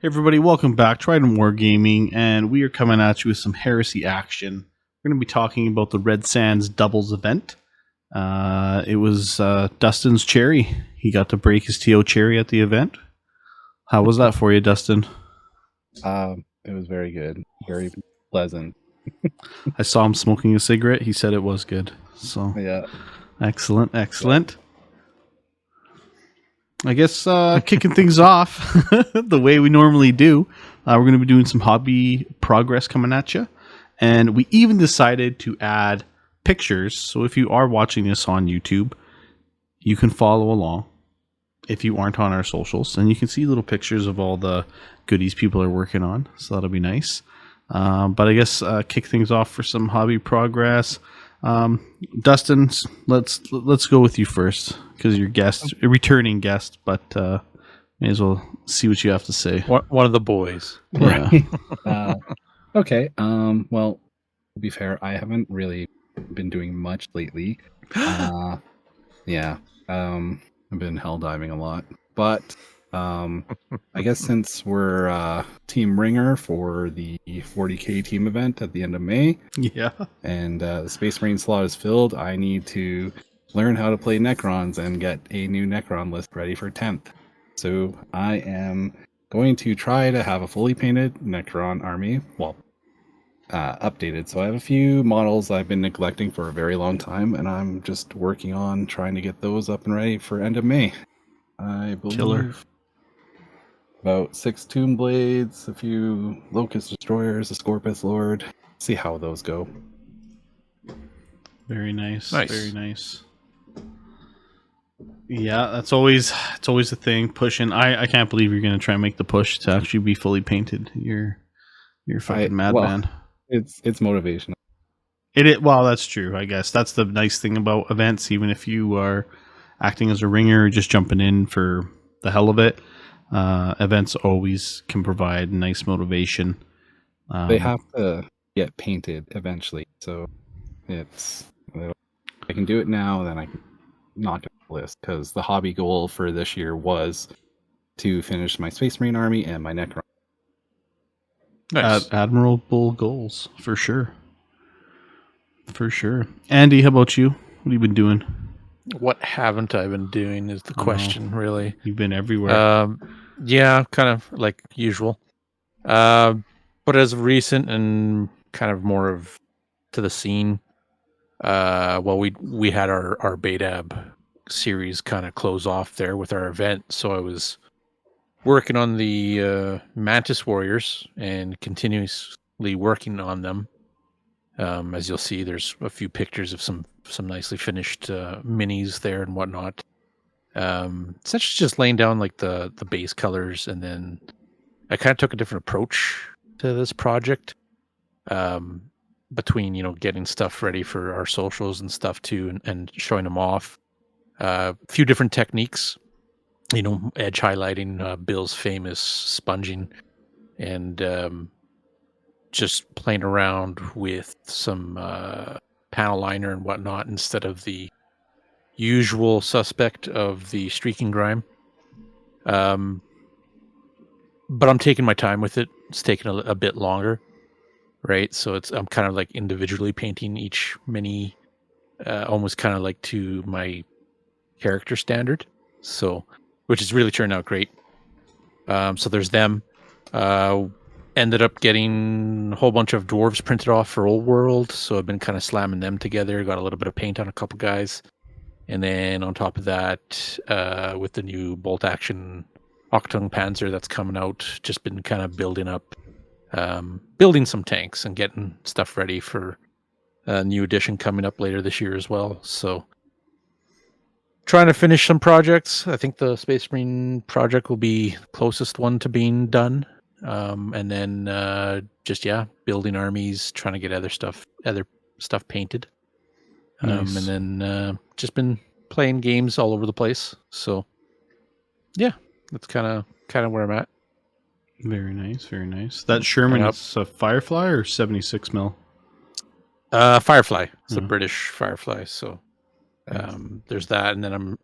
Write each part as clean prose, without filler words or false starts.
Everybody, welcome back. Trident Wargaming, and we are coming at you with some heresy action. We're going to be talking about the Red Sands Doubles Event. It was Dustin's cherry. He got to break his TO cherry at the event. How was that for you, Dustin? It was very good. Very pleasant. I saw him smoking a cigarette. He said it was good. So yeah. Excellent. I guess kicking things off the way we normally do, we're going to be doing some hobby progress coming at you. And we even decided to add pictures. So if you are watching this on YouTube, you can follow along if you aren't on our socials. And you can see little pictures of all the goodies people are working on. So that'll be nice. But I guess kick things off for some hobby progress. Dustin, let's go with you first because you're a returning guest, but may as well see what you have to say. One of the boys, yeah. Okay. Well, to be fair, I haven't really been doing much lately. Yeah. I've been hell diving a lot, but I guess since we're Team Ringer for the 40K team event at the end of May, yeah, and the Space Marine slot is filled, I need to learn how to play Necrons and get a new Necron list ready for 10th. So I am going to try to have a fully painted Necron army, updated. So I have a few models I've been neglecting for a very long time, and I'm just working on trying to get those up and ready for end of May. I believe Killer. About 6 Tomb Blades, a few Locust Destroyers, a Scorpius Lord. See how those go. Very nice. Very nice. Yeah, it's always a thing. Pushing. I can't believe you're going to try and make the push to actually be fully painted. You're fucking madman. It's motivational. Well, that's true. I guess that's the nice thing about events. Even if you are acting as a ringer or just jumping in for the hell of it, events always can provide nice motivation. They have to get painted eventually, so I can do it now, then I can knock it off the list, because the hobby goal for this year was to finish my Space Marine army and my Necron. Nice. Admirable goals, for sure. Andy, how about you? What have you been doing? What haven't I been doing is the question, really. You've been everywhere. Yeah, kind of like usual. But as of recent and kind of more of to the scene, we had our BetaB series kind of close off there with our event, so I was working on the Mantis Warriors and continuously working on them. As you'll see, there's a few pictures of some nicely finished minis there and whatnot. Essentially just laying down like the base colors, and then I kind of took a different approach to this project. Between getting stuff ready for our socials and stuff too, and showing them off. A few different techniques, edge highlighting, Bill's famous sponging, and just playing around with some panel liner and whatnot instead of the usual suspect of the streaking grime. But I'm taking my time with it. It's taking a bit longer, right? So I'm kind of like individually painting each mini, almost kind of like to my character standard. So, which has really turned out great. So there's them. Ended up getting a whole bunch of dwarves printed off for Old World, so I've been kind of slamming them together. Got a little bit of paint on a couple guys, and then on top of that, with the new bolt action Octung Panzer that's coming out, just been kind of building some tanks and getting stuff ready for a new edition coming up later this year as well. So trying to finish some projects. I think the Space Marine project will be the closest one to being done. And then building armies, trying to get other stuff painted. Nice. And then just been playing games all over the place. So yeah, that's kind of where I'm at. Very nice. That Sherman is a Firefly or 76 mil? Firefly. It's a British Firefly. So there's that, and then I'm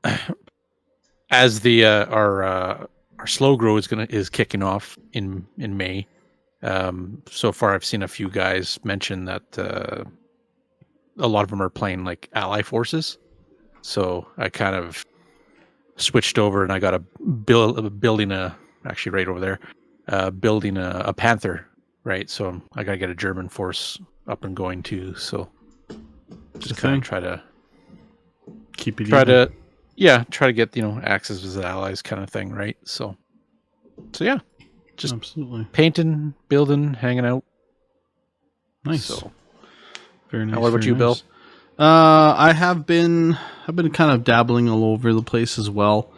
as the our our slow grow is kicking off in May. So far, I've seen a few guys mention that a lot of them are playing like ally forces. So I kind of switched over, and I got building actually right over there, building a Panther, right? So I got to get a German force up and going too. So just kind of try to keep it try even. to get axes as allies kind of thing, right? So yeah, just absolutely painting, building, hanging out. Nice. So very nice. What about you, Bill? I've been kind of dabbling all over the place as well.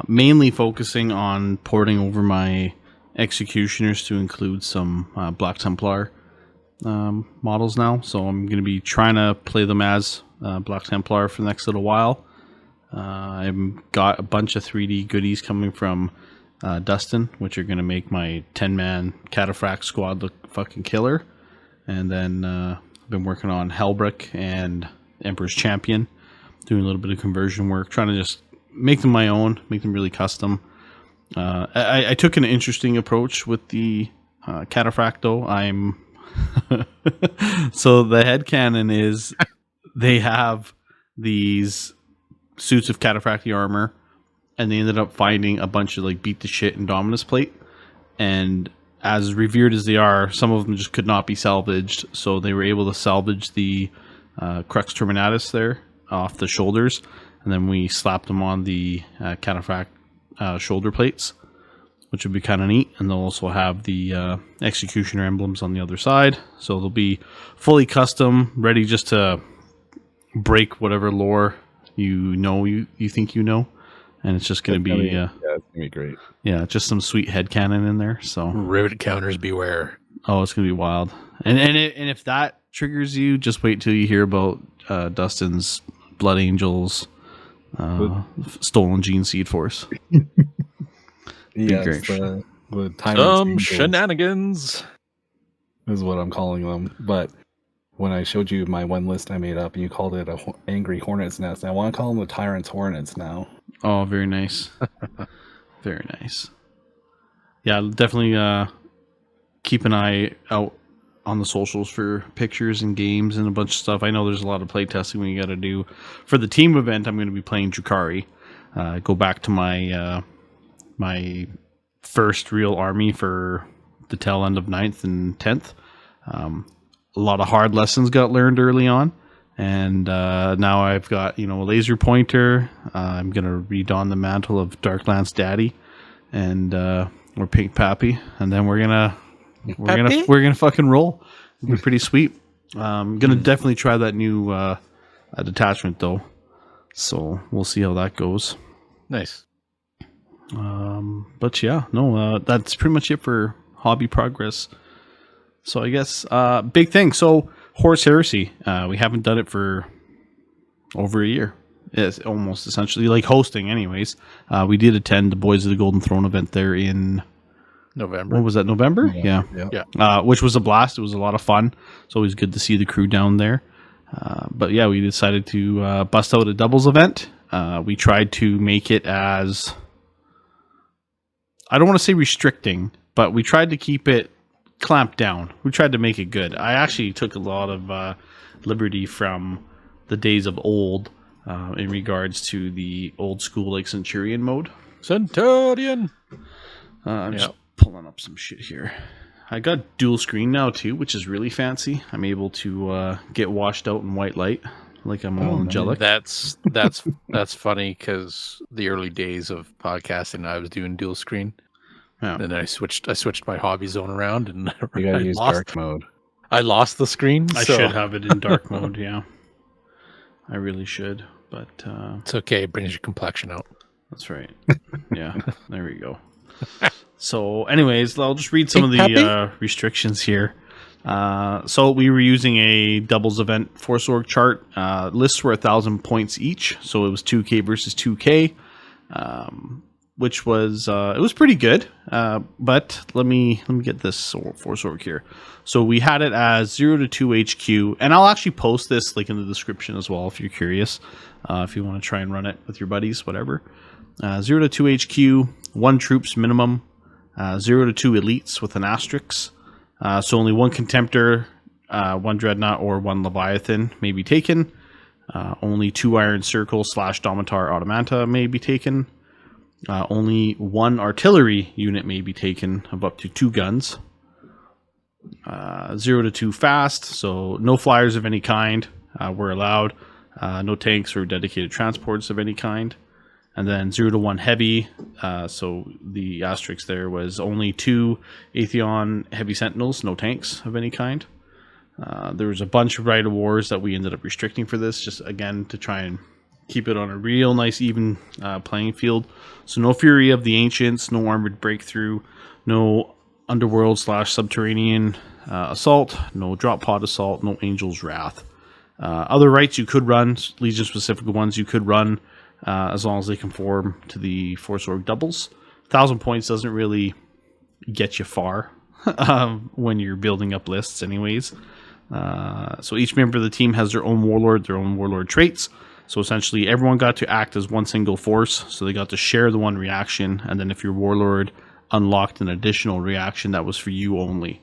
Mainly focusing on porting over my executioners to include some Black Templar models now. So I'm going to be trying to play them as Black Templar for the next little while. I've got a bunch of 3D goodies coming from Dustin, which are going to make my 10-man Cataphract squad look fucking killer. And then I've been working on Hellbrick and Emperor's Champion, doing a little bit of conversion work, trying to just make them my own, make them really custom. I took an interesting approach with the Cataphract, though. So the headcanon is they have these suits of Cataphracti armor, and they ended up finding a bunch of like beat the shit Indominus plate, and as revered as they are, some of them just could not be salvaged, so they were able to salvage the Crux Terminatus there off the shoulders, and then we slapped them on the Cataphract shoulder plates, which would be kind of neat. And they'll also have the Executioner emblems on the other side, so they'll be fully custom, ready just to break whatever lore you think you know. And it's just going to be it's gonna be great. Yeah, just some sweet headcanon in there. So rivet counters beware. Oh, it's going to be wild. And if that triggers you, just wait till you hear about Dustin's Blood Angels Stolen Gene Seed Force. Yes, great. The Some shenanigans is what I'm calling them. But when I showed you my one list I made up, you called it a angry hornet's nest. I want to call them the Tyrant's Hornets now. Oh, very nice. Very nice. Yeah, definitely keep an eye out on the socials for pictures and games and a bunch of stuff. I know there's a lot of play testing we got to do. For the team event, I'm going to be playing Drukhari. Go back to my my first real army for the tail end of 9th and 10th. A lot of hard lessons got learned early on. And now I've got, a laser pointer. I'm going to redon the mantle of Darklance Daddy. And we're Pink Pappy. And then we're gonna fucking roll. It'll be pretty sweet. I'm gonna definitely try that new detachment though. So we'll see how that goes. Nice. But yeah, no, that's pretty much it for hobby progress. So I guess big thing. So Horus Heresy, we haven't done it for over a year. It's almost essentially like hosting anyways. We did attend the Boys of the Golden Throne event there in November. What was that, November? Yeah. Which was a blast. It was a lot of fun. It's always good to see the crew down there. But yeah, we decided to bust out a doubles event. We tried to make it as, I don't want to say restricting, but we tried to keep it clamped down. We tried to make it good. I actually took a lot of liberty from the days of old in regards to the old school like Centurion mode. Centurion! I'm just pulling up some shit here. I got dual screen now too, which is really fancy. I'm able to get washed out in white light like I'm all angelic. That's funny because the early days of podcasting, I was doing dual screen. Yeah. And then I switched my hobby zone around, and you gotta use dark mode. I lost the screen. I should have it in dark mode. Yeah, I really should, but it's okay. It brings your complexion out. That's right. Yeah, there we go. So, anyways, I'll just read some of the restrictions here. So we were using a doubles event force org chart. Lists were 1,000 points each, so it was 2K versus 2K. Which was it was pretty good, but let me get this force org here. So we had it as 0 to 2 HQ, and I'll actually post this like in the description as well if you're curious, if you want to try and run it with your buddies, whatever. 0 to 2 HQ, 1 troops minimum, 0 to 2 elites with an asterisk. So only 1 Contemptor, 1 Dreadnought, or 1 Leviathan may be taken. Only 2 Iron Circle / Domitar Automata may be taken. Only 1 artillery unit may be taken of up to 2 guns. 0 to 2 fast, so no flyers of any kind were allowed. No tanks or dedicated transports of any kind. And then 0 to 1 heavy, so the asterisk there was only 2 Atheon heavy sentinels, no tanks of any kind. There was a bunch of Rite of Wars that we ended up restricting for this, just again to try and keep it on a real nice even playing field. So no Fury of the Ancients, no Armored Breakthrough, no Underworld / Subterranean Assault, no Drop Pod Assault, no Angel's Wrath. Other rights you could run, Legion specific ones you could run, as long as they conform to the Force Org doubles. 1,000 points doesn't really get you far when you're building up lists anyways. So each member of the team has their own warlord traits. So essentially everyone got to act as one single force, so they got to share the one reaction, and then if your warlord unlocked an additional reaction, that was for you only.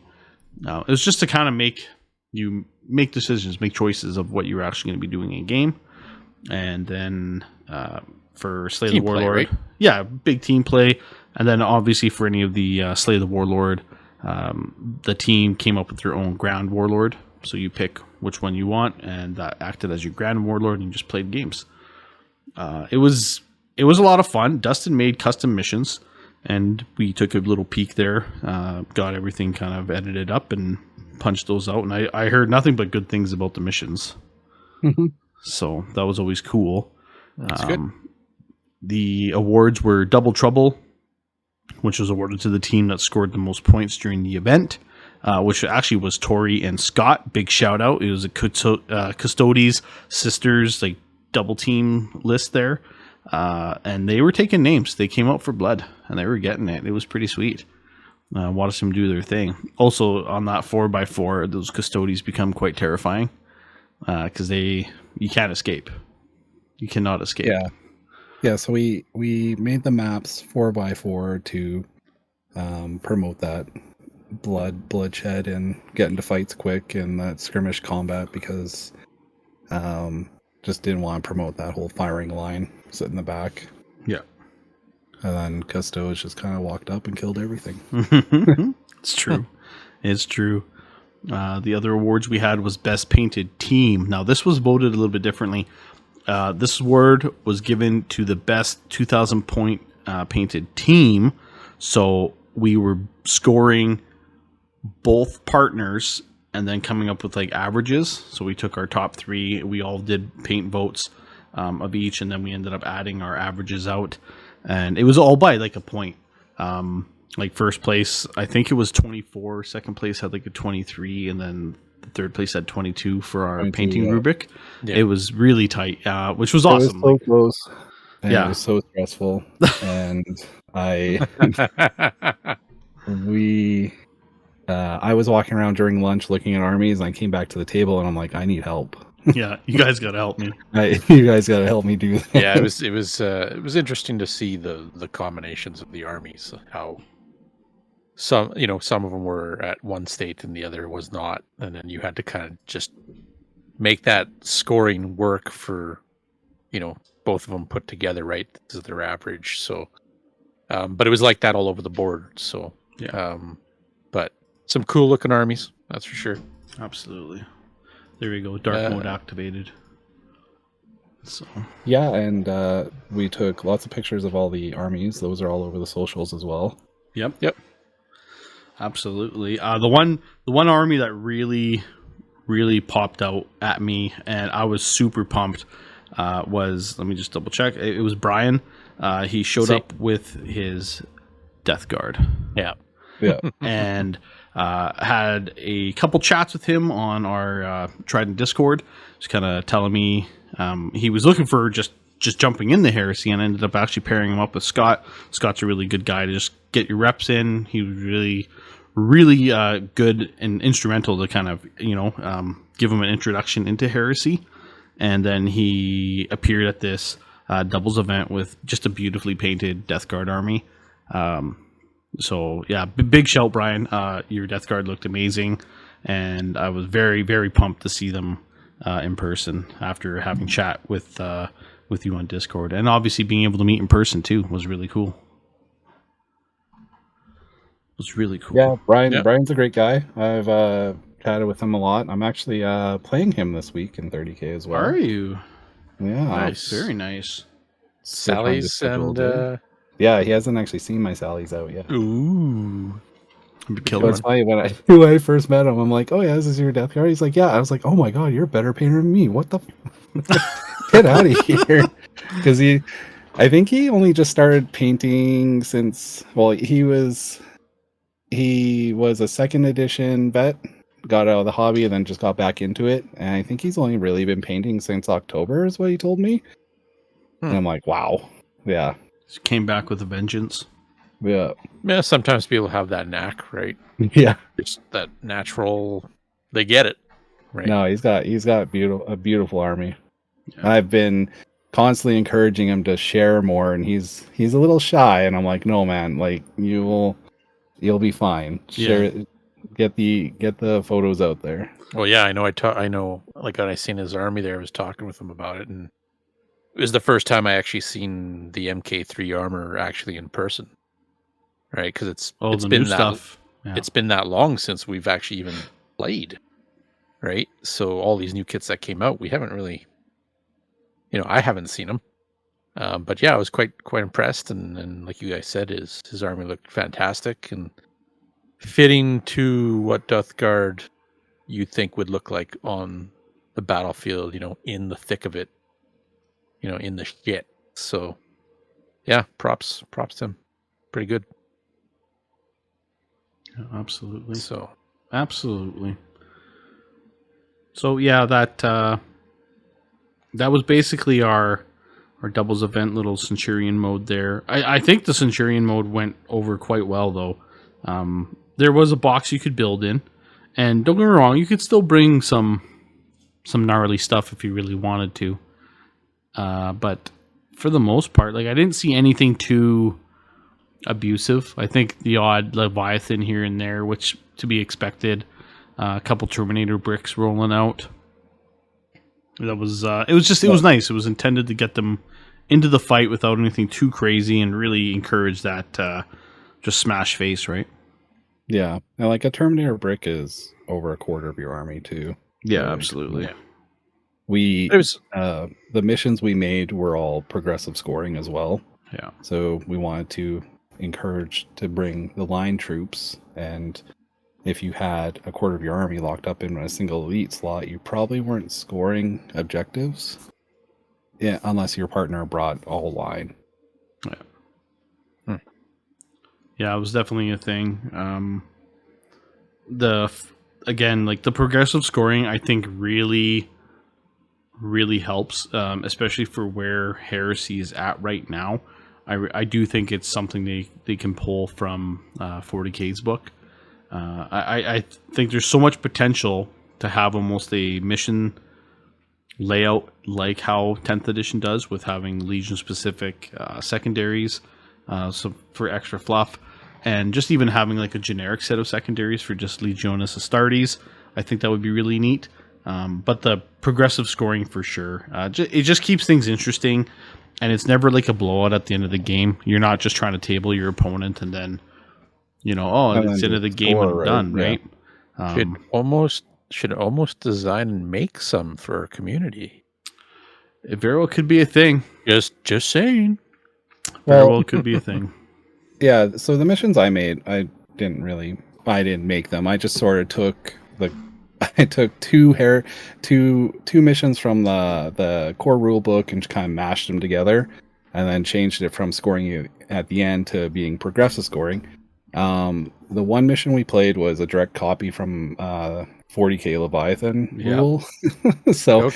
It was just to kind of make you make decisions, make choices of what you're actually going to be doing in game. And then for Slay the Warlord, play, right? Yeah, big team play. And then obviously for any of the Slay the Warlord, the team came up with their own Grand Warlord. So you pick which one you want, and that acted as your Grand Warlord, and you just played games. It was a lot of fun. Dustin made custom missions, and we took a little peek there, got everything kind of edited up and punched those out. And I heard nothing but good things about the missions. So that was always cool. That's good. The awards were Double Trouble, which was awarded to the team that scored the most points during the event, which actually was Tori and Scott. Big shout out. It was a Custodes Sisters like double team list there. And they were taking names. They came out for blood, and they were getting it. It was pretty sweet. Watched them do their thing. Also, on that 4x4, those Custodes become quite terrifying because you can't escape. You cannot escape. Yeah. So we made the maps 4x4 to promote that bloodshed and get into fights quick and that skirmish combat, because just didn't want to promote that whole firing line sit in the back. Yeah. And then Custodes just kind of walked up and killed everything. It's true. It's true. The other awards we had was Best Painted Team. Now, this was voted a little bit differently. This award was given to the best 2,000 point painted team. So we were scoring both partners and then coming up with like averages. So we took our top 3. We all did paint votes of each, and then we ended up adding our averages out. And it was all by like a point. Like first place, I think it was 24. Second place had like a 23, and then the third place had 22 for our painting rubric. Yeah. It was really tight, which was awesome. It was so close. And yeah, it was so stressful. And I was walking around during lunch looking at armies, and I came back to the table, and I'm like, I need help. Yeah, you guys got to help me. You guys got to help me do that. Yeah, it was interesting to see the combinations of the armies, how some of them were at one state and the other was not, and then you had to kind of just make that scoring work for both of them put together, right? This is their average. So but it was like that all over the board. So yeah, but some cool looking armies, that's for sure. Absolutely. There we go. Dark mode activated. So yeah, and we took lots of pictures of all the armies. Those are all over the socials as well. Yep. Absolutely. The one army that really popped out at me, and I was super pumped, was, let me just double check. It was Brian. He showed up with his Death Guard. Yeah. And had a couple chats with him on our Trident Discord, just kind of telling me he was looking for just jumping in the Heresy, and ended up actually pairing him up with Scott. Scott's a really good guy to just get your reps in. He was really good and instrumental to kind of give him an introduction into Heresy. And then he appeared at this doubles event with just a beautifully painted Death Guard army. So yeah, big shout, Brian. Your Death Guard looked amazing, and I was very, very pumped to see them in person after having chat with you on Discord, and obviously being able to meet in person too was really cool. It was really cool. Yeah, Brian's a great guy. I've chatted with him a lot. I'm actually playing him this week in 30K as well. Are you? Yeah, Nice, very nice. Sally's and yeah, he hasn't actually seen my Sally's out yet. Ooh, It was funny when I first met him. I'm like, "Oh yeah, this is your Death Guard." He's like, "Yeah." I was like, "Oh my god, you're a better painter than me. What the? Get out of here!" Because I think he only just started painting since. Well, he was a second edition vet, got out of the hobby, and then just got back into it. And I think he's only really been painting since October, is what he told me. And I'm like, wow, yeah. Just came back with a vengeance. Yeah. Yeah, sometimes people have that knack, right? Yeah. Just that natural, they get it, right? No, he's got a beautiful army. Yeah. I've been constantly encouraging him to share more, and he's a little shy, and I'm like, no man, like you'll be fine. Share it, get the photos out there. Well, yeah, I know. Like when I seen his army there, I was talking with him about it, and it was the first time I actually seen the MK3 armor actually in person, right? Because it's been that stuff. Yeah. It's been that long since we've actually even played, right? So all these new kits that came out, we haven't really, I haven't seen them. But yeah, I was quite impressed, and like you guys said, his army looked fantastic and fitting to what Death Guard you think would look like on the battlefield, in the thick of it, in the shit. So yeah, props to him. Pretty good. Yeah, absolutely. So absolutely. So yeah, that was basically our doubles event little Centurion mode there. I think the Centurion mode went over quite well though. There was a box you could build in, and don't get me wrong, you could still bring some gnarly stuff if you really wanted to. But for the most part, like I didn't see anything too abusive. I think the odd Leviathan here and there, which to be expected. A couple Terminator bricks rolling out. That was it was nice. It was intended to get them into the fight without anything too crazy and really encourage that just smash face, right? Yeah, and like a Terminator brick is over a quarter of your army too. Yeah, absolutely. Yeah. The missions we made were all progressive scoring as well. Yeah. So we wanted to encourage to bring the line troops, and if you had a quarter of your army locked up in a single elite slot, you probably weren't scoring objectives. Yeah, unless your partner brought a whole line. Yeah. Yeah, it was definitely a thing. Again, like the progressive scoring, I think really helps, especially for where Heresy is at right now. I do think it's something they can pull from 40K's book. I think there's so much potential to have almost a mission layout like how 10th edition does, with having Legion specific secondaries, so for extra fluff, and just even having like a generic set of secondaries for just Legionis Astartes. I think that would be really neat. But the progressive scoring for sure, it just keeps things interesting, and it's never like a blowout at the end of the game. You're not just trying to table your opponent and then it's the end of the game and I'm done, right? Should almost design and make some for our community. It very well could be a thing. Just saying. Very well could be a thing. Yeah, so the missions I made, I didn't make them. I just sort of took two missions from the core rule book and kind of mashed them together, and then changed it from scoring at the end to being progressive scoring. The one mission we played was a direct copy from 40K Leviathan rule. So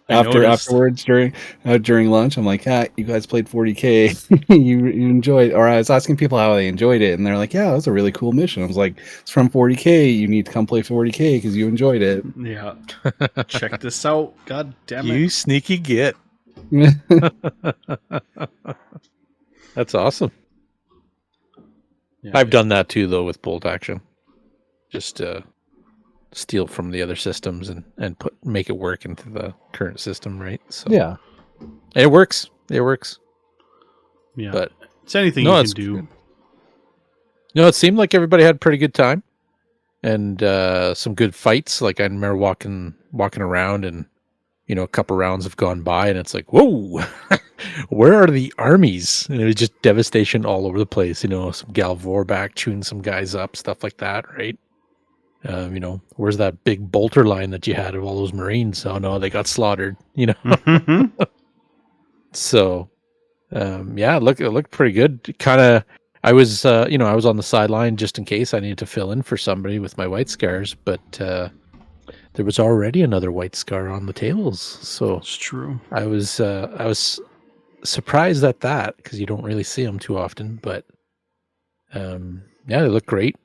afterwards during lunch, I'm like, you guys played 40K, you enjoyed, or I was asking people how they enjoyed it, and they're like, yeah, that was a really cool mission. I was like, it's from 40K, you need to come play 40K because you enjoyed it. Yeah. Check this out. God damn it. You sneaky git. That's awesome. Yeah, I've done that too, though, with bolt action. Just steal from the other systems and make it work into the current system, right? So Yeah. it works. It works. Yeah, But it's anything no, you it's can do. good. No, it seemed like everybody had a pretty good time and some good fights. Like I remember walking around and, you know, a couple rounds have gone by and it's like, whoa, where are the armies? And it was just devastation all over the place. You know, some Gal Vorback chewing some guys up, stuff like that, right? You know, where's that big bolter line that you had of all those Marines? Oh no, they got slaughtered, you know? Mhm. So, yeah, it looked pretty good. Kind of, I was, you know, I was on the sideline just in case I needed to fill in for somebody with my white scars, but there was already another white scar on the tables. So It's true. I was surprised at that because you don't really see them too often. But yeah, they look great.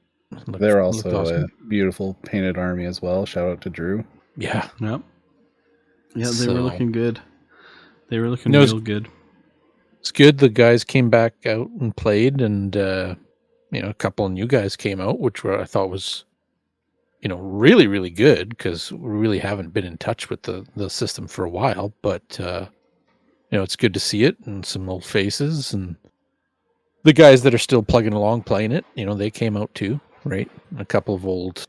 They're Looked also awesome. a beautiful painted army as well. Shout out to Drew. Yeah, Yep. Yeah, they So- were looking good. They were looking No, it's- real good. it's good. The guys came back out and played, and you know, a couple of new guys came out, which I thought was, you know, really, really good because we really haven't been in touch with the system for a while. But you know, it's good to see it and some old faces and the guys that are still plugging along playing it. You know, they came out too, right? A couple of old,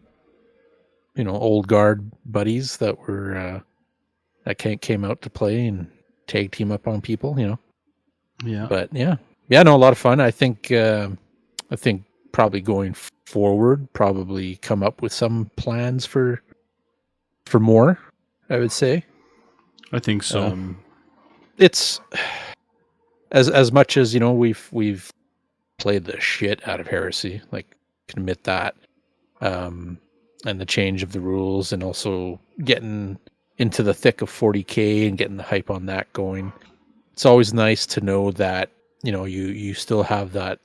you know, old guard buddies that were that came out to play and tag team up on people. You know. Yeah. But yeah, no, a lot of fun. I think probably going forward, probably come up with some plans for more. I would say I think so. it's as much as, you know, we've played the shit out of Heresy, like, can admit that, and the change of the rules, and also getting into the thick of 40K and getting the hype on that going. It's always nice to know that, you know, you still have that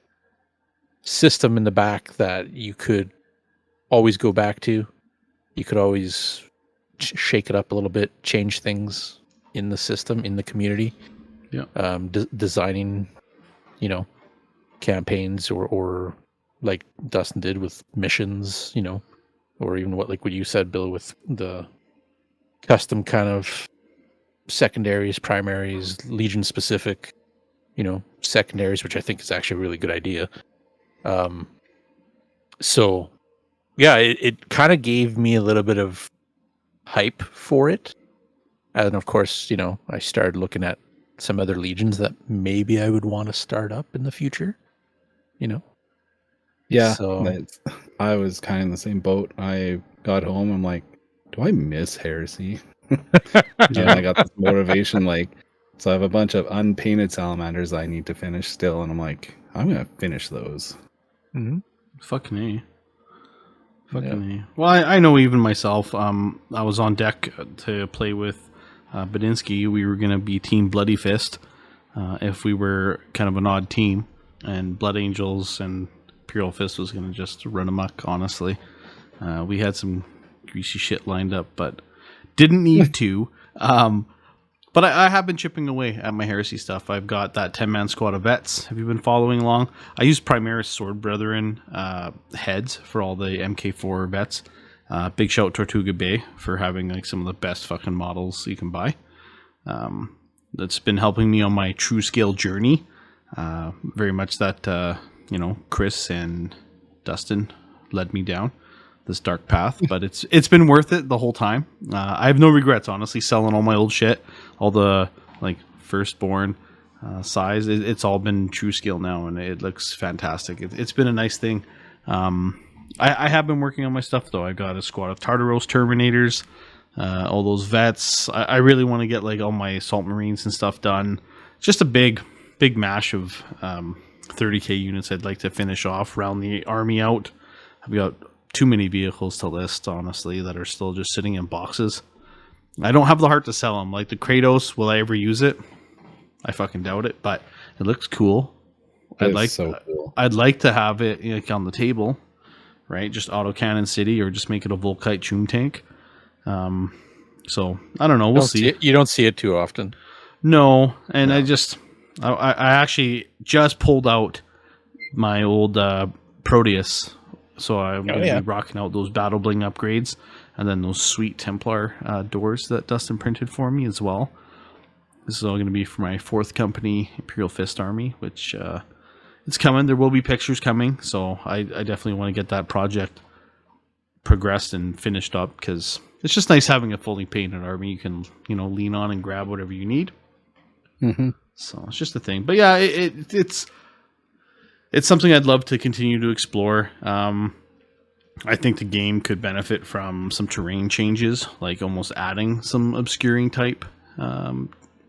system in the back that you could always go back to. You could always shake it up a little bit, change things in the system, in the community. Yeah. Designing, you know, campaigns or like Dustin did with missions, you know, or even what you said, Bill, with the custom kind of secondaries, primaries, Legion specific, you know, secondaries, which I think is actually a really good idea. So yeah, it kind of gave me a little bit of hype for it. And of course, you know, I started looking at some other legions that maybe I would want to start up in the future, you know? Yeah, So I was kind of in the same boat. I got home, I'm like, do I miss Heresy? And I got this motivation, like, so I have a bunch of unpainted salamanders I need to finish still, and I'm like, I'm gonna finish those. Fucking A. Fucking A. Well, I know even myself, I was on deck to play with Badinsky. We were going to be Team Bloody Fist if we were kind of an odd team. And Blood Angels and Imperial Fist was going to just run amok, honestly. We had some greasy shit lined up, but didn't need to. But I have been chipping away at my Heresy stuff. I've got that 10-man squad of vets. Have you been following along? I use Primaris Sword Brethren heads for all the MK4 vets. Big shout Tortuga Bay for having like some of the best fucking models you can buy. That's been helping me on my true scale journey. Very much that, you know, Chris and Dustin led me down this dark path, but it's been worth it the whole time. I have no regrets, honestly, selling all my old shit, all the like firstborn size. It's all been true scale now, and it looks fantastic. It's been a nice thing. I have been working on my stuff though. I got a squad of Tartaros Terminators, all those vets. I really want to get like all my Assault Marines and stuff done. Just a big mash of 30k units I'd like to finish off, round the army out. I've got too many vehicles to list, honestly, that are still just sitting in boxes. I don't have the heart to sell them. Like the Kratos, will I ever use it? I fucking doubt it, but it looks cool. So cool. I'd like to have it like on the table, right? Just autocannon city, or just make it a Volkite Choom tank. So I don't know. We'll see. You don't see it too often. No, and No. I actually just pulled out my old Proteus, so I'm going to be rocking out those Battlebling upgrades, and then those sweet Templar doors that Dustin printed for me as well. This is all going to be for my 4th company, Imperial Fist Army, which it's coming. There will be pictures coming, so I definitely want to get that project progressed and finished up, because it's just nice having a fully painted army you can, lean on and grab whatever you need. Mm-hmm. So it's just a thing. But yeah, it's something I'd love to continue to explore. I think the game could benefit from some terrain changes, like almost adding some obscuring type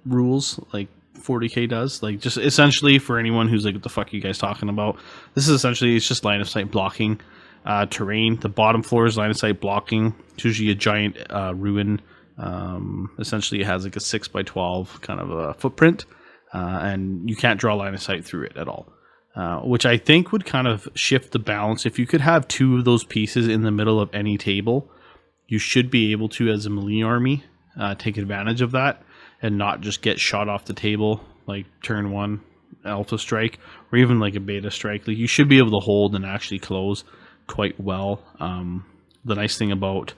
rules, like 40k does. Like, just essentially, for anyone who's like, what the fuck are you guys talking about? This is essentially, it's just line of sight blocking terrain. The bottom floor is line of sight blocking. It's usually a giant ruin. Essentially, it has like a 6x12 kind of a footprint, and you can't draw line of sight through it at all. Which I think would kind of shift the balance. If you could have 2 of those pieces in the middle of any table, you should be able to, as a melee army, take advantage of that and not just get shot off the table like turn 1 alpha strike or even like a beta strike. Like, you should be able to hold and actually close quite well. The nice thing about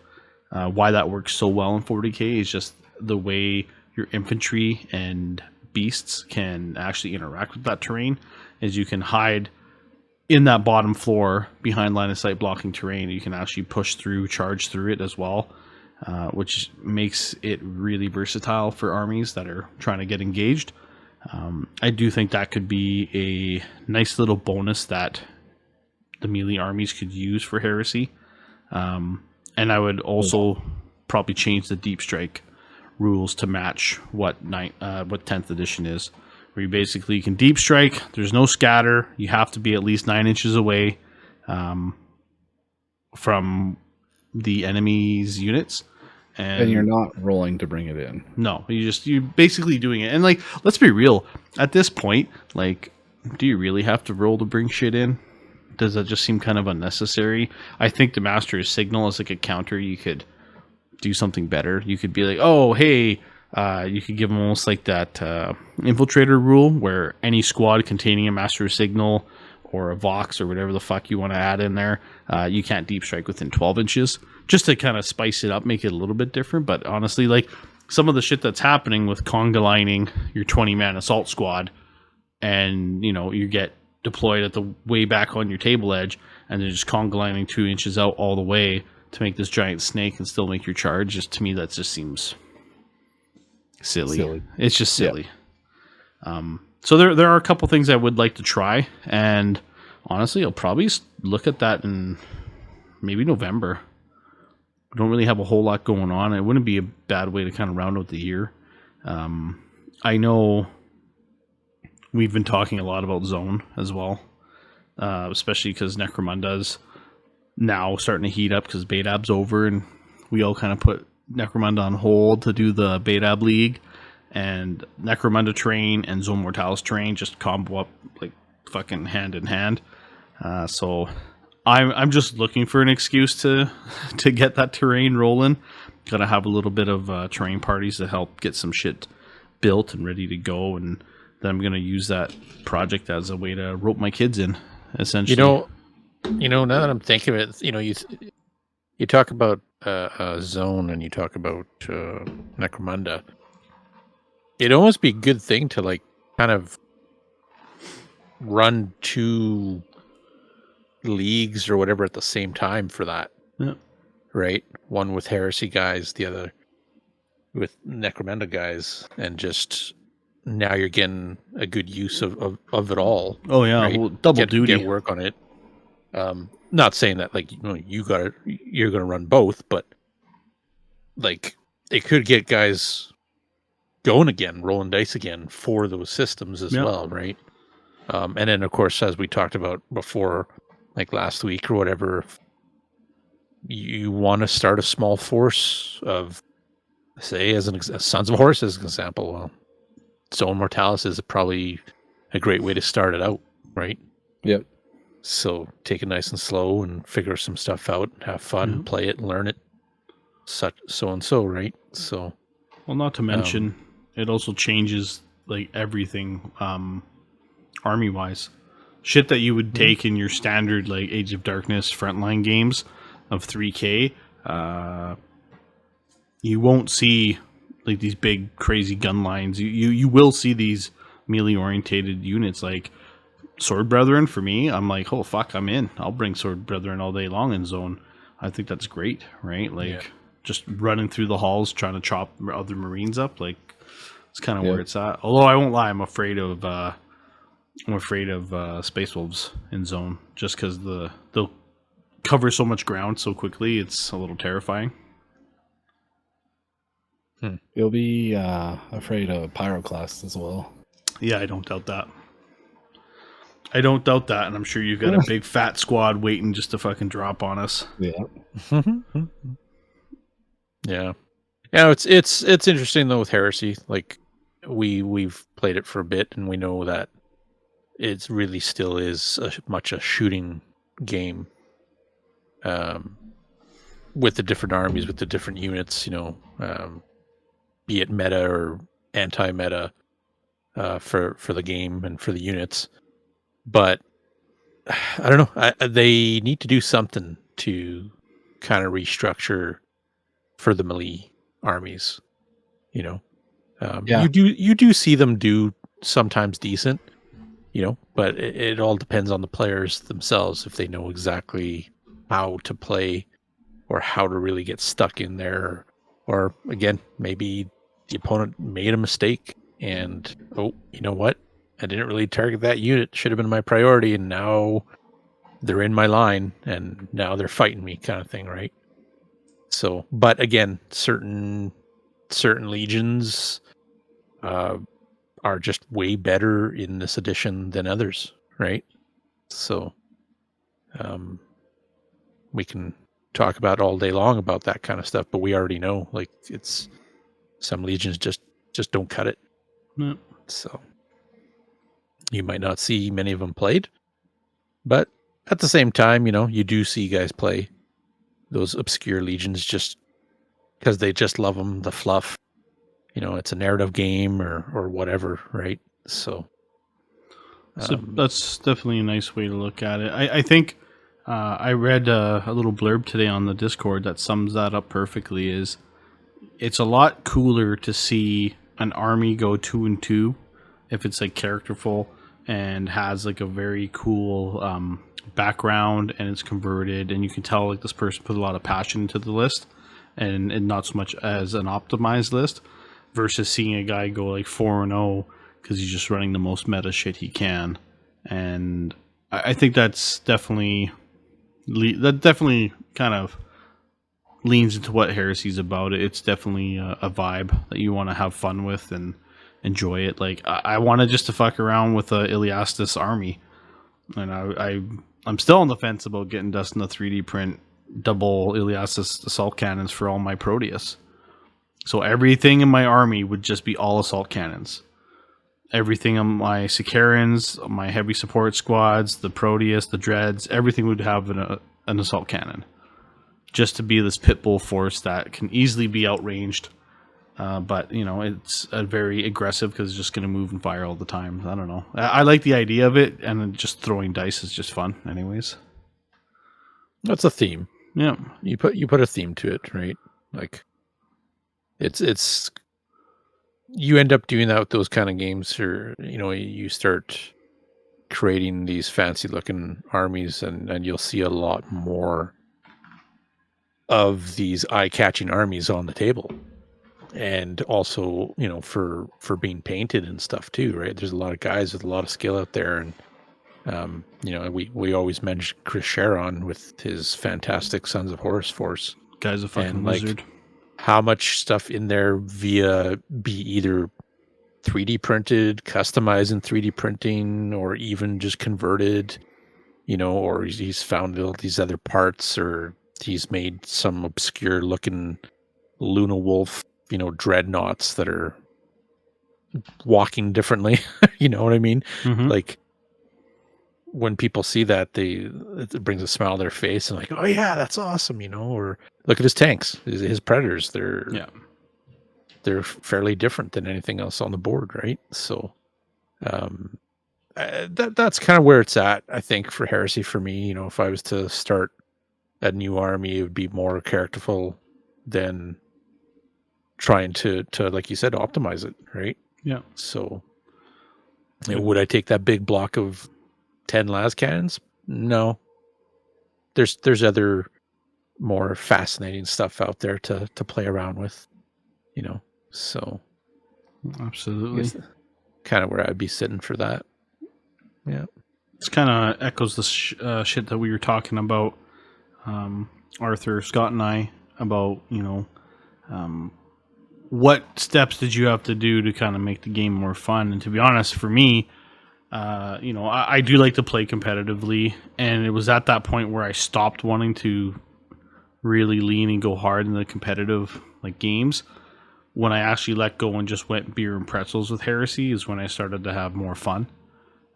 why that works so well in 40k is just the way your infantry and beasts can actually interact with that terrain, is you can hide in that bottom floor behind line of sight blocking terrain. You can actually push through, charge through it as well, which makes it really versatile for armies that are trying to get engaged. I do think that could be a nice little bonus that the melee armies could use for Heresy. And I would also probably change the deep strike rules to match what 10th edition is, where you basically can deep strike. There's no scatter. You have to be at least 9 inches away from the enemy's units, and you're not rolling to bring it in. No, you're basically doing it. And like, let's be real. At this point, like, do you really have to roll to bring shit in? Does that just seem kind of unnecessary? I think the Master's Signal is like a counter. You could do something better. You could be like, oh, hey, you could give them almost like that infiltrator rule, where any squad containing a Master Signal or a Vox or whatever the fuck you want to add in there, you can't deep strike within 12 inches, just to kind of spice it up, make it a little bit different. But honestly, like, some of the shit that's happening with conga lining your 20-man assault squad, and you get deployed at the way back on your table edge, and they're just conga lining 2 inches out all the way to make this giant snake and still make your charge. Just to me, that just seems silly. It's just silly. Yeah. So there are a couple things I would like to try, and honestly, I'll probably look at that in maybe November. I don't really have a whole lot going on. It wouldn't be a bad way to kind of round out the year. I know we've been talking a lot about Zone as well, especially because Necromunda's now starting to heat up because Betab's over, and we all kind of put Necromunda on hold to do the Betab League, and Necromunda terrain and Zone Mortalis terrain just combo up like fucking hand in hand. So I'm just looking for an excuse to get that terrain rolling. Gotta have a little bit of terrain parties to help get some shit built and ready to go, and then I'm gonna use that project as a way to rope my kids in, essentially. Now that I'm thinking of it, you talk about Zone and you talk about Necromunda. It'd almost be a good thing to like kind of run 2 leagues or whatever at the same time for that. Yeah. Right? One with Heresy guys, the other with Necromunda guys, and just now you're getting a good use of it all. Oh yeah, right? well, double duty. Get work on it. Not saying that like you're gonna run both, but like it could get guys going again, rolling dice again for those systems as well, right? And then of course, as we talked about before, like last week or whatever, you want to start a small force of, say, as Sons of Horus as an example. Well, Zone Mortalis is probably a great way to start it out, right? Yep. So take it nice and slow and figure some stuff out, have fun, play it, learn it, so and so, right? So, well, not to mention it also changes like everything army wise. Shit that you would take in your standard like Age of Darkness frontline games of 3K, you won't see like these big crazy gun lines. You will see these melee orientated units like Sword Brethren. For me, I'm like, oh fuck, I'm in. I'll bring Sword Brethren all day long in zone. I think that's great, right? Like just running through the halls trying to chop other Marines up. Like it's kind of where it's at. Although I won't lie, I'm afraid of Space Wolves in zone just because they'll cover so much ground so quickly. It's a little terrifying. You'll be afraid of Pyroclast as well. Yeah, I don't doubt that. And I'm sure you've got a big fat squad waiting just to fucking drop on us. Yeah. Yeah. Yeah, it's interesting though with Heresy. Like we've played it for a bit and we know that it really still is much a shooting game. With the different armies, with the different units, be it meta or anti-meta for the game and for the units. But I don't know. They need to do something to kind of restructure for the melee armies. You do see them do sometimes decent, but it all depends on the players themselves if they know exactly how to play or how to really get stuck in there. Or again, maybe the opponent made a mistake and, you know what? I didn't really target that unit. Should have been my priority. And now they're in my line and now they're fighting me kind of thing. Right. So, but again, certain legions, are just way better in this edition than others. Right. So, we can talk about all day long about that kind of stuff, but we already know, like, it's some legions just don't cut it. Yep. So you might not see many of them played, but at the same time, you do see guys play those obscure legions just because they just love them, the fluff. It's a narrative game or whatever, right? So that's definitely a nice way to look at it. I think I read a little blurb today on the Discord that sums that up perfectly. It's a lot cooler to see an army go 2-2 if it's like characterful and has like a very cool background and it's converted and you can tell like this person put a lot of passion into the list and not so much as an optimized list versus seeing a guy go like 4-0 because he's just running the most meta shit he can. And I think that's definitely kind of leans into what Heresy's about. It's definitely a vibe that you want to have fun with and enjoy it. Like I wanted just to fuck around with a Iliastus army, and I'm still on the fence about getting Dustin to 3D print double Iliastus assault cannons for all my Proteus. So everything in my army would just be all assault cannons. Everything on my Sicarans, my heavy support squads, the Proteus, the Dreads, everything would have an assault cannon. Just to be this pitbull force that can easily be outranged. But, it's very aggressive because it's just going to move and fire all the time. I don't know. I like the idea of it, and then just throwing dice is just fun anyways. That's a theme. Yeah. You put a theme to it, right? Like, it's you end up doing that with those kind of games, or you start creating these fancy looking armies, and you'll see a lot more of these eye-catching armies on the table, and also for being painted and stuff too, right? There's a lot of guys with a lot of skill out there, and we always mention Chris Sharon with his fantastic Sons of Horus force. Guy's a fucking wizard. How much stuff in there via be either 3D printed, customized in 3D printing, or even just converted, or he's found all these other parts, or he's made some obscure looking Luna Wolf, dreadnoughts that are walking differently. You know what I mean? Mm-hmm. Like when people see that, it brings a smile to their face and like, oh yeah, that's awesome, or look at his tanks, his Predators. they're fairly different than anything else on the board, right? So that's kind of where it's at, I think, for Heresy for me. You know, if I was to start a new army, it would be more characterful than trying to like you said, optimize it, right? Yeah. So would I take that big block of 10 las cannons? No. There's other more fascinating stuff out there to play around with, you know. So Absolutely. Kind of where I'd be sitting for that. Yeah. This kind of echoes the shit that we were talking about, Arthur, Scott, and I, about, you know, what steps did you have to do to kind of make the game more fun? And to be honest, for me, you know, I do like to play competitively, and it was at that point where I stopped wanting to really lean and go hard in the competitive like games. When I actually let go and just went beer and pretzels with Heresy is when I started to have more fun.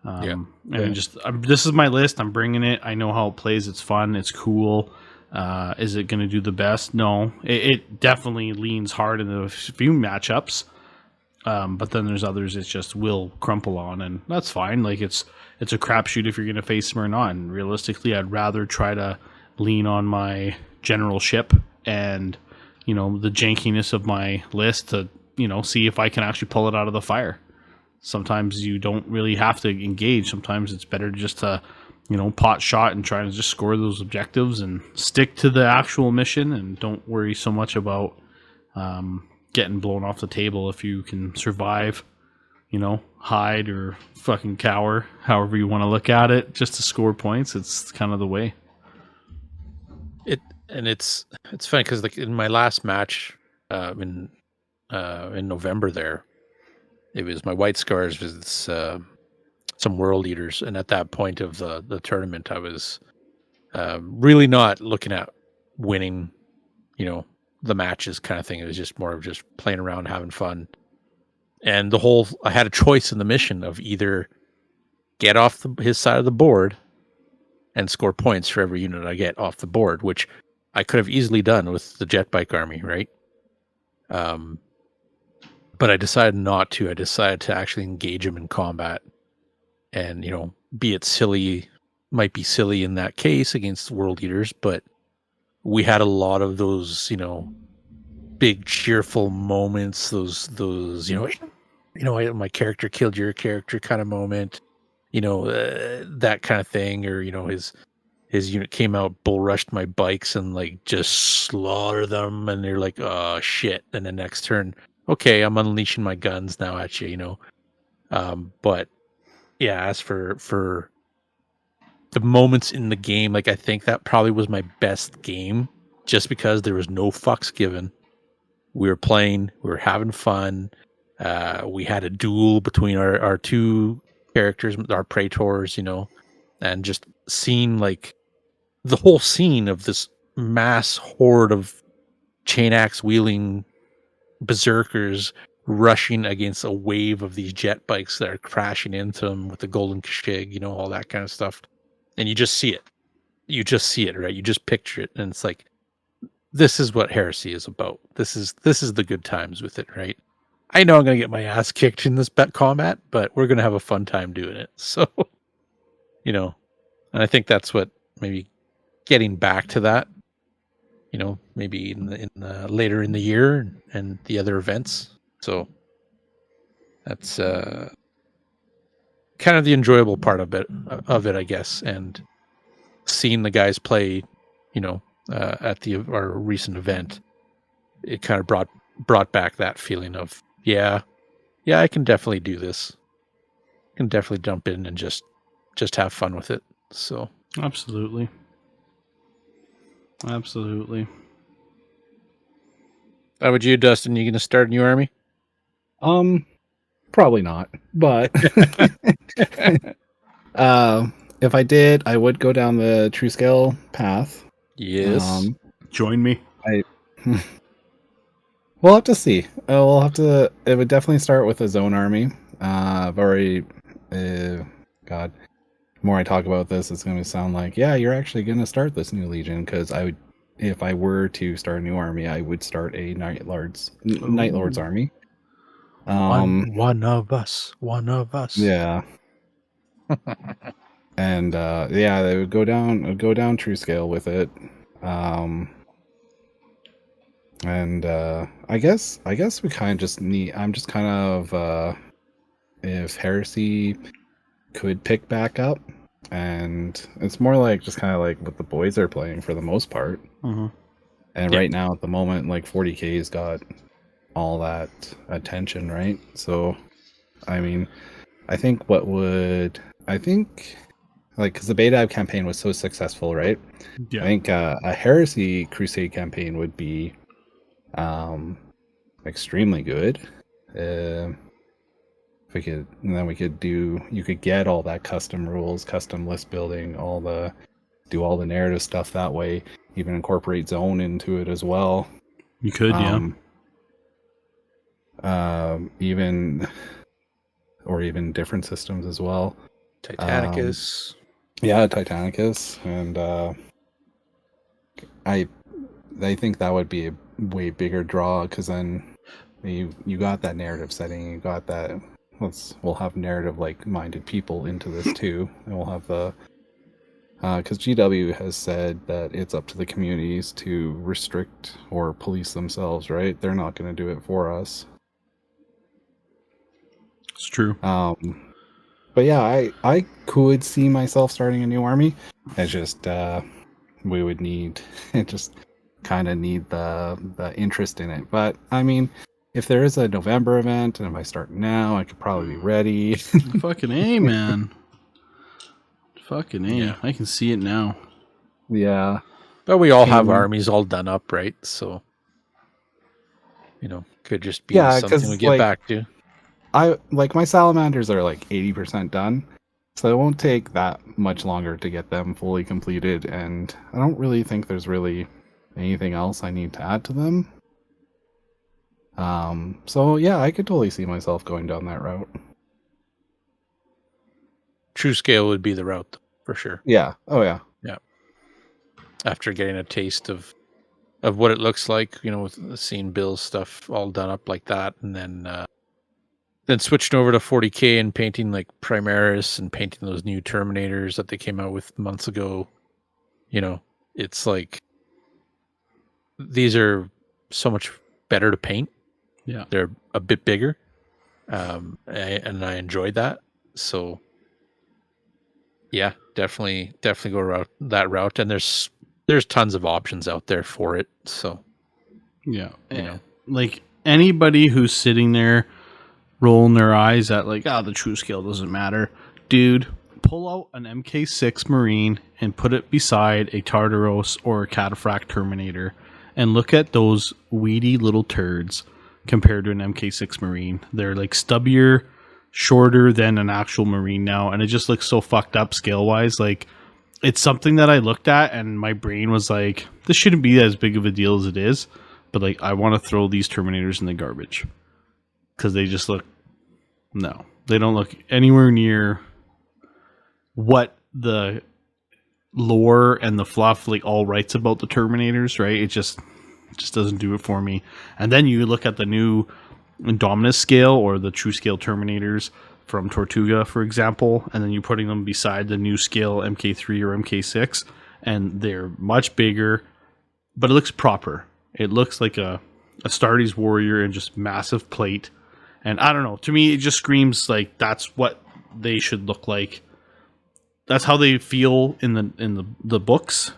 And just this is my list. I'm bringing it. I know how it plays. It's fun. It's cool. Is it going to do the best? No. It definitely leans hard in a few matchups. But then there's others it just will crumple on, and that's fine. Like it's a crapshoot if you're going to face them or not. And realistically, I'd rather try to lean on my generalship and, you know, the jankiness of my list to, you know, see if I can actually pull it out of the fire. Sometimes you don't really have to engage. Sometimes it's better just to, you know, pot shot and try to just score those objectives and stick to the actual mission, and don't worry so much about getting blown off the table if you can survive, you know, hide or fucking cower, however you want to look at it, just to score points. It's kind of the way. It's funny because like in my last match in November there, it was my White Scars versus some World Eaters, and at that point of the tournament, I was really not looking at winning, you know, the matches kind of thing. It was just more of just playing around, having fun. And I had a choice in the mission of either get off his side of the board and score points for every unit I get off the board, which I could have easily done with the jet bike army, right? But I decided not to. I decided to actually engage him in combat, and, you know, be it silly, might be silly in that case against World Eaters, but we had a lot of those, you know, big cheerful moments, those you know, my character killed your character kind of moment, you know, that kind of thing. Or, you know, his unit came out, bull rushed my bikes and like just slaughter them, and they're like, oh shit. And the next turn, okay, I'm unleashing my guns now at you, you know. But yeah, as for the moments in the game, like I think that probably was my best game, just because there was no fucks given. We were playing, we were having fun. We had a duel between our two characters, our praetors, you know, and just seeing like the whole scene of this mass horde of chain axe wielding berserkers rushing against a wave of these jet bikes that are crashing into them with the golden kashig, you know, all that kind of stuff. And you just see it. You just see it, right? You just picture it, and it's like, this is what Heresy is about. This is the good times with it, right? I know I'm going to get my ass kicked in this combat, but we're going to have a fun time doing it. So, you know, and I think that's what maybe getting back to that, you know, maybe in the later in the year and the other events. So that's kind of the enjoyable part of it, I guess. And seeing the guys play, you know, at our recent event, it kind of brought back that feeling of, yeah, I can definitely do this. I can definitely jump in and just have fun with it. So Absolutely. How about you, Dustin? You gonna start a new army? Probably not, but if I did, I would go down the true scale path. Yes. Join me. We'll have to see. We'll have to. It would definitely start with a zone army. I've already. God, the more I talk about this, it's going to sound like, yeah, you're actually going to start this new legion, because I if I were to start a new army, I would start a Night Lord's army. One of us. Yeah. And they would go down true scale with it. And I guess we kind of just need. I'm just kind of if Heresy could pick back up, and it's more like just kind of like what the boys are playing for the most part. Mm-hmm. And right now at the moment, like 40K's got all that attention, right? So, I mean, I think because the beta campaign was so successful, right? Yeah. I think a Heresy Crusade campaign would be extremely good. If we could, and then you could get all that custom rules, custom list building, do all the narrative stuff that way, even incorporate zone into it as well. You could, even different systems as well. Titanicus. Titanicus, and I think that would be a way bigger draw, because then you got that narrative setting, you got that. We'll have narrative like-minded people into this too, and we'll have the because GW has said that it's up to the communities to restrict or police themselves, right? They're not going to do it for us. It's true. But yeah, I could see myself starting a new army. It's just we would need just kind of need the interest in it. But I mean, if there is a November event and if I start now, I could probably be ready. Fucking A, man. Fucking A. Yeah. I can see it now. Yeah. But we all have armies all done up, right? So, could just be something we get back to. My salamanders are like 80% done, so it won't take that much longer to get them fully completed, and I don't really think there's really anything else I need to add to them. So yeah, I could totally see myself going down that route. True scale would be the route, for sure. Yeah. Oh yeah. Yeah. After getting a taste of what it looks like, with seeing Bill's stuff all done up like that, and then switching over to 40K and painting like Primaris and painting those new Terminators that they came out with months ago. It's like these are so much better to paint. Yeah. They're a bit bigger. And I enjoyed that. So yeah, definitely go that route. And there's tons of options out there for it. So yeah, like anybody who's sitting there rolling their eyes at the true scale doesn't matter, dude, pull out an MK6 Marine and put it beside a Tartaros or a Cataphract Terminator and look at those weedy little turds compared to an MK6 Marine. They're like stubbier, shorter than an actual Marine now, and it just looks so fucked up scale wise. Like, it's something that I looked at and my brain was like, this shouldn't be as big of a deal as it is, but like, I want to throw these Terminators in the garbage because they just they don't look anywhere near what the lore and the fluff all writes about the Terminators, right? It just doesn't do it for me. And then you look at the new Indominus scale or the true scale Terminators from Tortuga, for example, and then you're putting them beside the new scale MK3 or MK6, and they're much bigger, but it looks proper. It looks like a Astartes warrior and just massive plate. And I don't know, to me it just screams like that's what they should look like. That's how they feel in the books,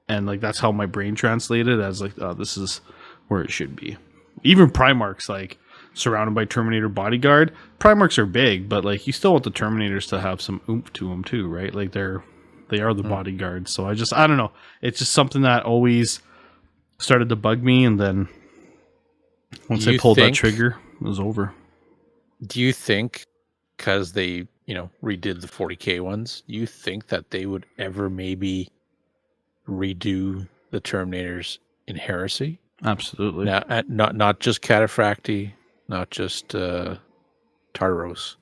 and like that's how my brain translated as like, oh, this is where it should be. Even Primarchs, like surrounded by Terminator bodyguard. Primarchs are big, but like you still want the Terminators to have some oomph to them too, right? Like they are the bodyguards. So I don't know. It's just something that always started to bug me, and then once I pulled that trigger, it was over. Do you think, because they redid the 40K ones, you think that they would ever maybe redo the Terminators in Heresy? Absolutely. Now, not just Cataphracti, not just Tartaros,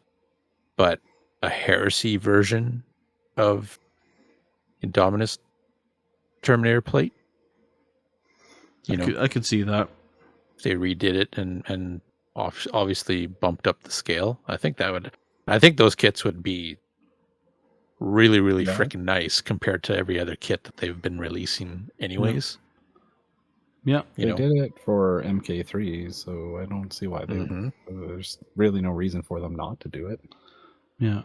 but a Heresy version of Indominus Terminator plate? I could see that. If they redid it and obviously bumped up the scale, I think those kits would be really, really freaking nice compared to every other kit that they've been releasing anyways. Yeah. They did it for MK3, so I don't see why there's really no reason for them not to do it. Yeah.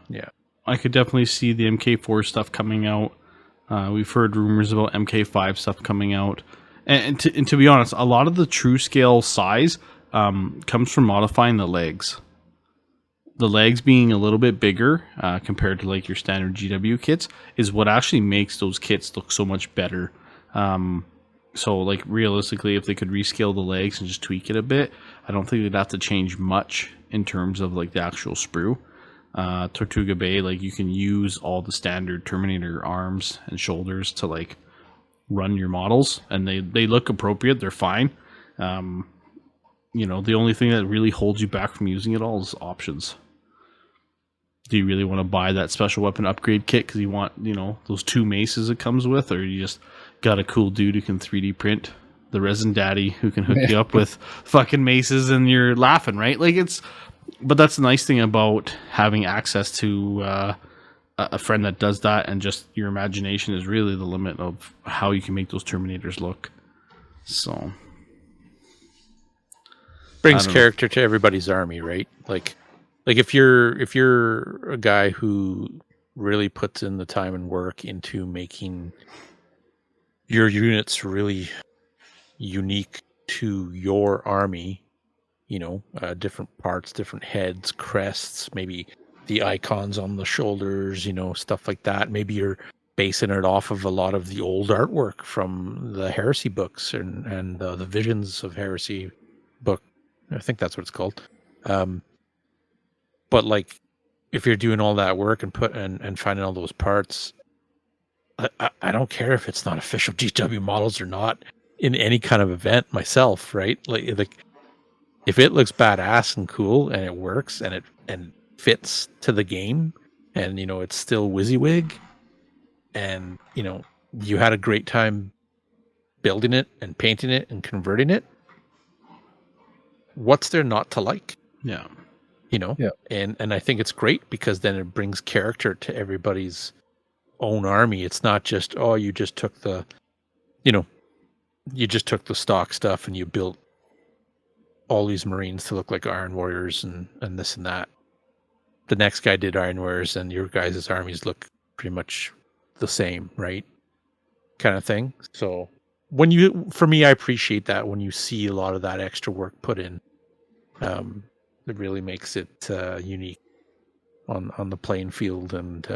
I could definitely see the MK4 stuff coming out. We've heard rumors about MK5 stuff coming out. And to be honest, a lot of the true scale size comes from modifying the legs. The legs being a little bit bigger compared to like your standard GW kits is what actually makes those kits look so much better. So like realistically, if they could rescale the legs and just tweak it a bit, I don't think they'd have to change much in terms of like the actual sprue. Tortuga Bay, like you can use all the standard Terminator arms and shoulders to like run your models, and they look appropriate. They're fine. The only thing that really holds you back from using it all is options. Do you really want to buy that special weapon upgrade kit because you want, those 2 maces it comes with, or you just got a cool dude who can 3D print the resin daddy who can hook you up with fucking maces and you're laughing, right? Like but that's the nice thing about having access to a friend that does that, and just your imagination is really the limit of how you can make those Terminators look. So brings character to everybody's army, right? Like if you're a guy who really puts in the time and work into making your units really unique to your army, different parts, different heads, crests, maybe the icons on the shoulders, stuff like that. Maybe you're basing it off of a lot of the old artwork from the Heresy books and the Visions of Heresy book. I think that's what it's called. But like, if you're doing all that work and finding all those parts, I don't care if it's not official GW models or not in any kind of event myself, right? Like if it looks badass and cool and it works and it fits to the game, and it's still WYSIWYG, and you had a great time building it and painting it and converting it, what's there not to like? Yeah. And I think it's great because then it brings character to everybody's own army. It's not just, you just took the stock stuff and you built all these Marines to look like Iron Warriors and this and that. The next guy did Iron Warriors and your guys' armies look pretty much the same, right? Kind of thing. So for me, I appreciate that when you see a lot of that extra work put in. It really makes it unique on the playing field, and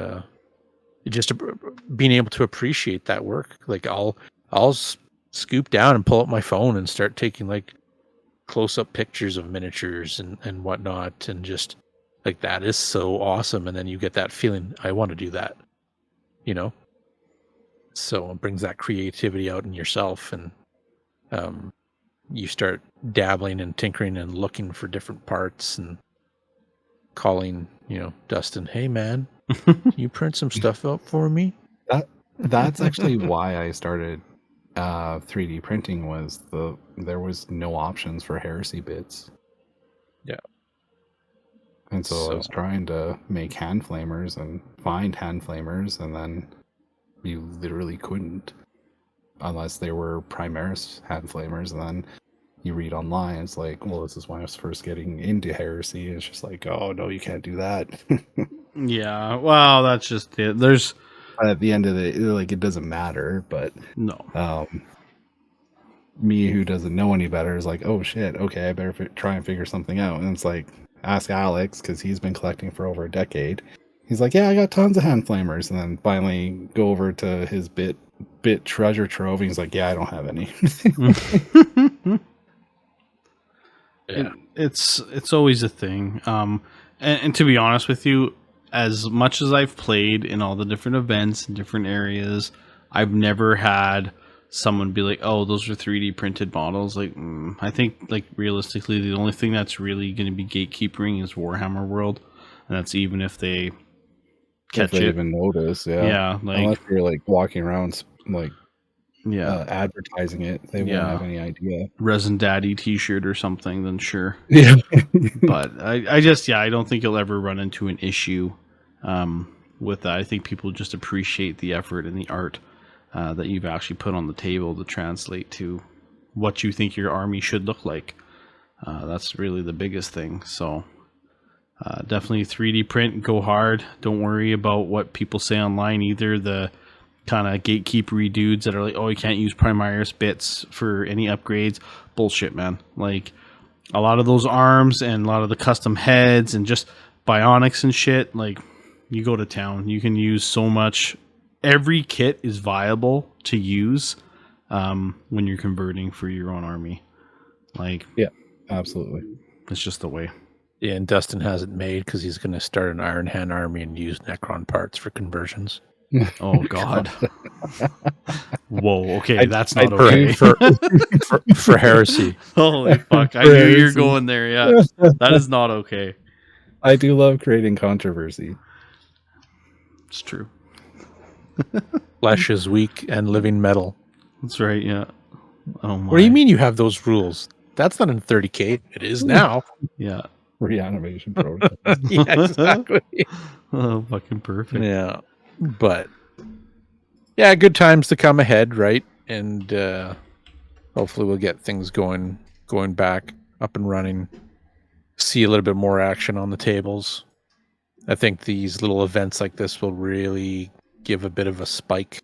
just being able to appreciate that work. Like I'll scoop down and pull up my phone and start taking like close-up pictures of miniatures and whatnot, and just like that is so awesome. And then you get that feeling, I want to do that, so it brings that creativity out in yourself, and you start dabbling and tinkering and looking for different parts and calling, Dustin, hey man, can you print some stuff out for me? That's actually why I started 3D printing. There was no options for Heresy bits. Yeah. And so I was trying to make hand flamers and find hand flamers, and then you literally couldn't unless they were Primaris hand flamers. And then you read online, it's like, well, this is when I was first getting into Heresy. It's just like, oh no, you can't do that. Yeah, well, that's just it. There's at the end of it doesn't matter. But no, me who doesn't know any better is like, oh shit, okay, I better try and figure something out. And it's like, ask Alex, because he's been collecting for over a decade. He's like, yeah, I got tons of hand flamers. And then finally go over to his bit treasure trove, and he's like, yeah, I don't have any. Yeah, it's always a thing. And to be honest with you, as much as I've played in all the different events and different areas, I've never had someone be like, oh, those are 3D printed models. Like, I think, like, realistically, the only thing that's really going to be gatekeepering is Warhammer World, and that's even if they catch if they it. even notice, Yeah, like, unless you're like walking around like advertising it. They won't have any idea. Resin Daddy t-shirt or something, then sure. Yeah. But I just, I don't think you'll ever run into an issue with that. I think people just appreciate the effort and the art that you've actually put on the table to translate to what you think your army should look like. That's really the biggest thing. So definitely 3D print, go hard. Don't worry about what people say online either. The kind of gatekeepery dudes that are like, oh, you can't use Primaris bits for any upgrades. Bullshit, man. Like, a lot of those arms and a lot of the custom heads and just bionics and shit, like, you go to town. You can use so much. Every kit is viable to use when you're converting for your own army. Like, yeah, absolutely. It's just the way. Yeah, and Dustin has it made because he's going to start an Iron Hand army and use Necron parts for conversions. Oh God! Whoa. Okay, that's not okay. For heresy. Holy fuck! I knew you were going there. Yeah, that is not okay. I do love creating controversy. It's true. Flesh is weak and living metal. That's right. Yeah. Oh my. What do you mean you have those rules? That's not in 30K. It is now. Yeah. Reanimation protocol. Yeah, exactly. Oh, fucking perfect. Yeah. But yeah, good times to come ahead, right? And hopefully we'll get things going back up and running. See a little bit more action on the tables. I think these little events like this will really give a bit of a spike,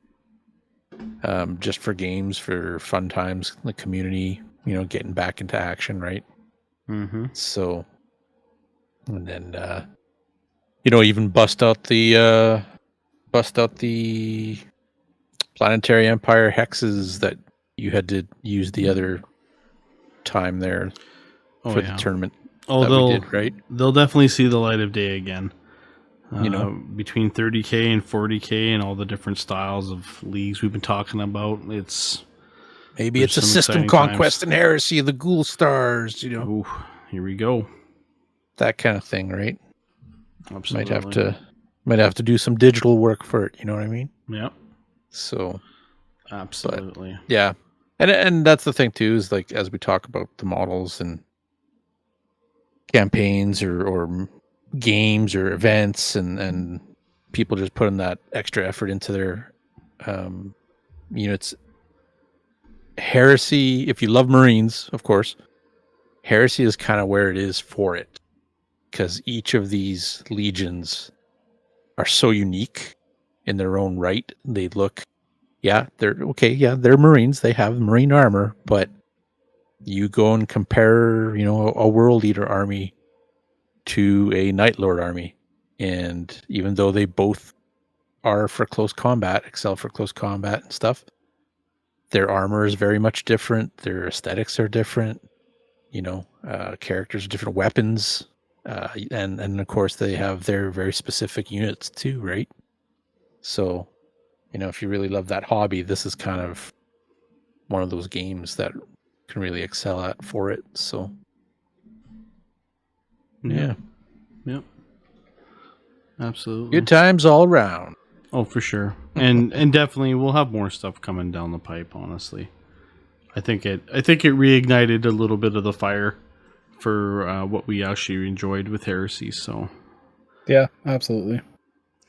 just for games, for fun times, the community, getting back into action, right? Mm-hmm. So, and then even bust out the Planetary Empire hexes that you had to use the other time there for the tournament. Oh, we did, right? They'll definitely see the light of day again. Between 30K and 40K and all the different styles of leagues we've been talking about, maybe it's a system conquest and heresy of the Ghoul Stars, Ooh, here we go. That kind of thing, right? Absolutely. Might have to do some digital work for it, you know what I mean? Yeah. So absolutely. But, yeah. And that's the thing too, is like as we talk about the models and campaigns or games or events and people just putting that extra effort into their units. Heresy, if you love Marines, of course, Heresy is kind of where it is for it, because each of these legions are so unique in their own right. They look, they're Marines, they have Marine armor, but you go and compare, a World Eater army to a Night Lord army, and even though they both are for close combat, excel for close combat and stuff, their armor is very much different. Their aesthetics are different. Characters, different weapons, and of course they have their very specific units too, right? So, if you really love that hobby, this is kind of one of those games that can really excel at for it. So, yeah. Yep. Absolutely. Good times all around. Oh, for sure. And definitely we'll have more stuff coming down the pipe, honestly. I think it reignited a little bit of the fire for what we actually enjoyed with Heresy, so yeah, absolutely.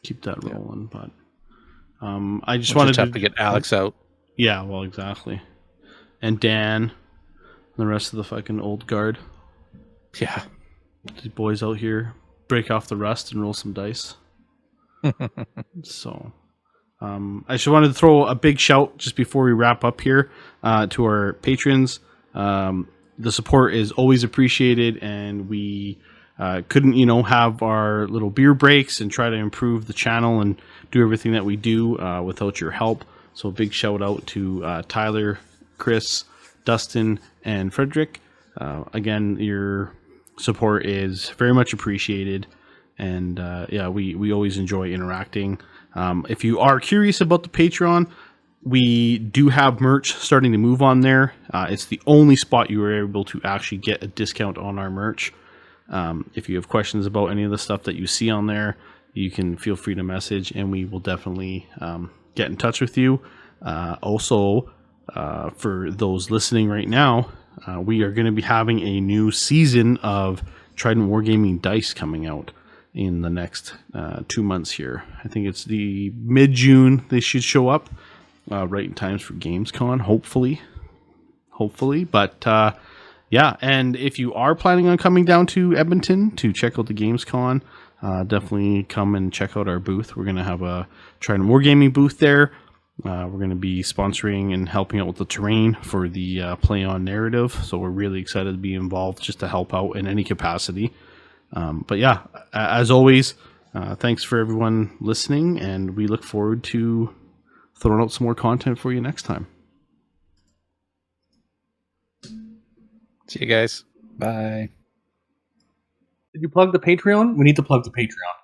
Keep that rolling, but I just we'll wanted have to get Alex out. Yeah, well, exactly. And Dan and the rest of the fucking old guard. Yeah. The boys out here break off the rust and roll some dice. So I just wanted to throw a big shout just before we wrap up here to our patrons. The support is always appreciated, and we couldn't, have our little beer breaks and try to improve the channel and do everything that we do without your help. So a big shout out to Tyler, Chris, Dustin, and Frederick. Again, your support is very much appreciated. And we always enjoy interacting. If you are curious about the Patreon, we do have merch starting to move on there. It's the only spot you are able to actually get a discount on our merch. If you have questions about any of the stuff that you see on there, you can feel free to message, and we will definitely get in touch with you. Also, for those listening right now, we are going to be having a new season of Trident Wargaming Dice coming out in the next 2 months here. I think it's the mid-June they should show up, right in times for Gamescom, hopefully. But yeah, and if you are planning on coming down to Edmonton to check out the Gamescom, definitely come and check out our booth. We're going to have a Trident Wargaming booth there. We're going to be sponsoring and helping out with the terrain for the Play On narrative. So we're really excited to be involved just to help out in any capacity. But yeah, as always, thanks for everyone listening, and we look forward to throwing out some more content for you next time. See you guys. Bye. Did you plug the Patreon? We need to plug the Patreon.